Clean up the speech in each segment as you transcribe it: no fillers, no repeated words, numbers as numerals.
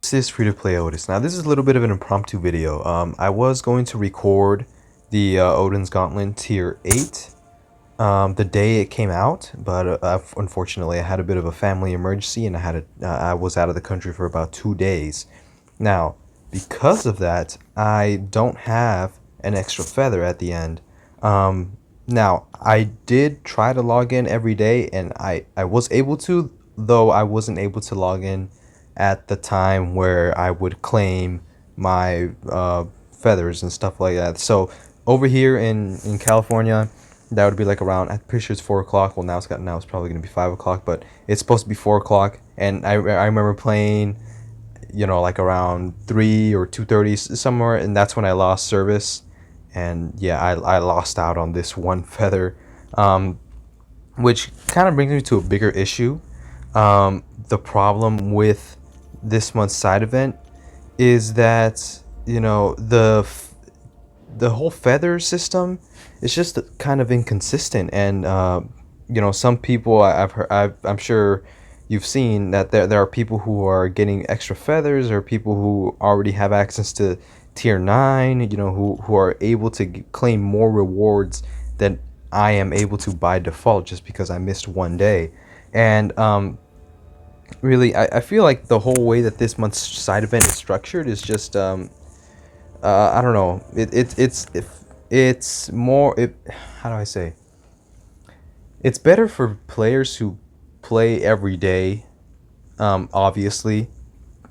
This is Free to Play Otis. Now, this is a little bit of an impromptu video. I was going to record the Odin's Gauntlet Tier 8 the day it came out, but unfortunately, I had a bit of a family emergency and I was out of the country for about 2 days. Now, because of that, I don't have an extra feather at the end. Now, I did try to log in every day, and I was able to, though I wasn't able to log in at the time where I would claim my feathers and stuff like that. So over here in California, that would be like around, I'm pretty sure it's 4 o'clock. Well, now it's probably gonna be 5 o'clock, but it's supposed to be 4 o'clock. And I remember playing, like around 3 or 2:30 somewhere, and that's when I lost service. And yeah, I lost out on this one feather, which kind of brings me to a bigger issue. The problem with this month's side event is that the whole feather system is just kind of inconsistent, and some people I've heard, I'm sure you've seen that there are people who are getting extra feathers, or people who already have access to tier 9, who are able to claim more rewards than I am able to by default, just because I missed one day. And really, I feel like the whole way that this month's side event is structured is just I don't know. It's more, how do I say? It's better for players who play every day, obviously,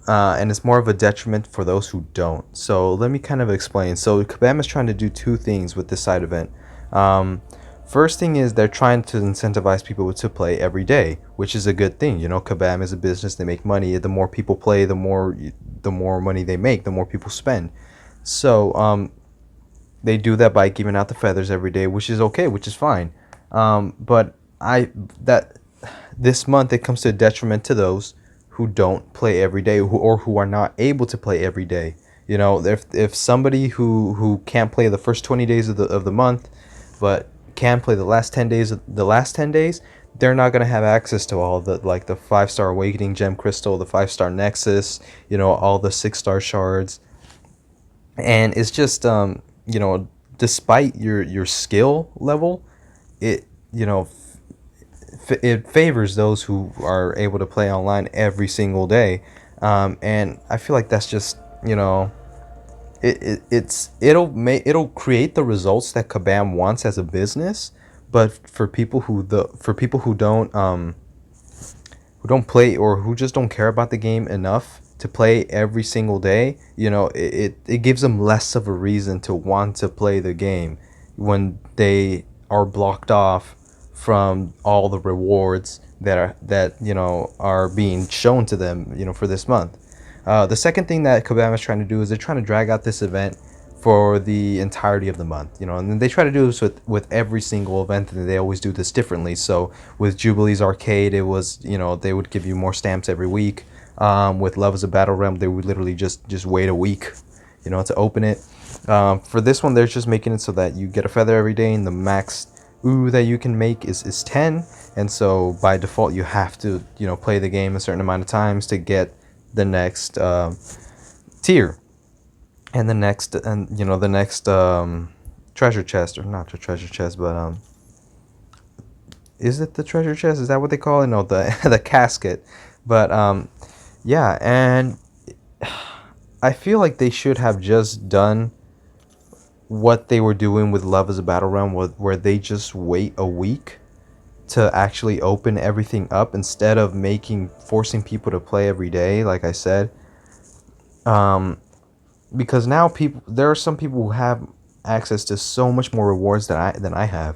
and it's more of a detriment for those who don't. So let me kind of explain. So Kabam is trying to do two things with this side event. First thing is they're trying to incentivize people to play every day, which is a good thing. Kabam is a business; they make money. The more people play, the more money they make. The more people spend. So they do that by giving out the feathers every day, which is okay, which is fine. But that this month it comes to a detriment to those who don't play every day, or who are not able to play every day. If somebody who can't play the first 20 days of the month, but can play the last 10 days, they're not going to have access to all the, like, the 5-star awakening gem crystal, the 5-star nexus, all the 6-star shards. And it's just despite your skill level, it it favors those who are able to play online every single day. And I feel like that's just, it'll create the results that Kabam wants as a business. But for people who don't play, or who just don't care about the game enough to play every single day, it gives them less of a reason to want to play the game when they are blocked off from all the rewards that are being shown to them, for this month. The second thing that Kabam is trying to do is they're trying to drag out this event for the entirety of the month, and then they try to do this with every single event, and they always do this differently. So with Jubilee's Arcade, it was, they would give you more stamps every week. With Love is a Battle Realm, they would literally just wait a week, to open it. For this one, they're just making it so that you get a feather every day, and the max ooh that you can make is 10, and so by default you have to play the game a certain amount of times to get the next tier, and the next treasure chest, or not the treasure chest, but is it the treasure chest? Is that what they call it? No, the the casket. But yeah, and I feel like they should have just done what they were doing with Love is a Battle Realm, where they just wait a week to actually open everything up, instead of forcing people to play every day, like I said. Because now there are some people who have access to so much more rewards than I have,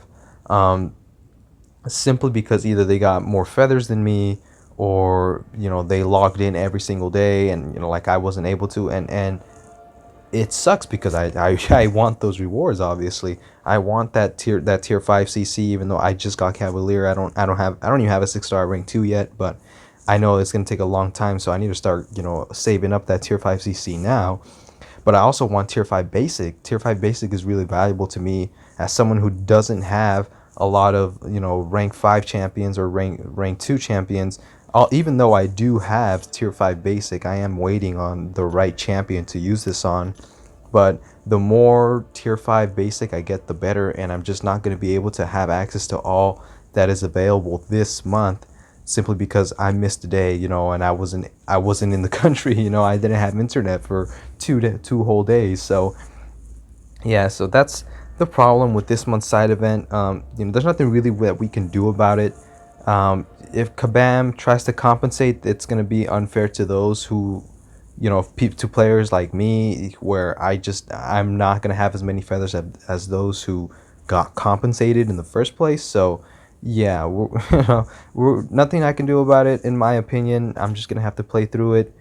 simply because either they got more feathers than me, or they logged in every single day, and like I wasn't able to. And it sucks, because I want those rewards. Obviously, I want that tier 5 CC, even though I just got Cavalier. I don't even have a 6-star rank 2 yet, but I know it's going to take a long time, so I need to start saving up that tier 5 CC now. But I also want tier 5 basic. Tier 5 basic is really valuable to me as someone who doesn't have a lot of rank 5 champions or rank 2 champions. even though I do have tier 5 basic, I am waiting on the right champion to use this on. But the more tier 5 basic I get, the better, and I'm just not going to be able to have access to all that is available this month simply because I missed a day, you know, and I wasn't in the country, you know. I didn't have internet for two whole days. So yeah, so that's the problem with this month's side event. You know, there's nothing really that we can do about it. If Kabam tries to compensate, it's going to be unfair to those who, you know, to players like me, where I'm not going to have as many feathers as those who got compensated in the first place. So yeah, nothing I can do about it, in my opinion. I'm just going to have to play through it,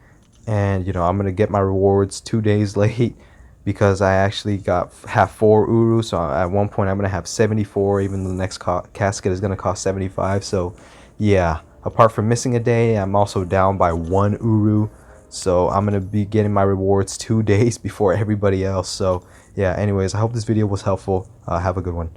and you know, I'm going to get my rewards 2 days late because I actually have 4 Uru. So at one point I'm going to have 74, even though the next casket is going to cost 75. So yeah, apart from missing a day, I'm also down by 1 Uru. So I'm going to be getting my rewards 2 days before everybody else. So yeah, anyways, I hope this video was helpful. Have a good one.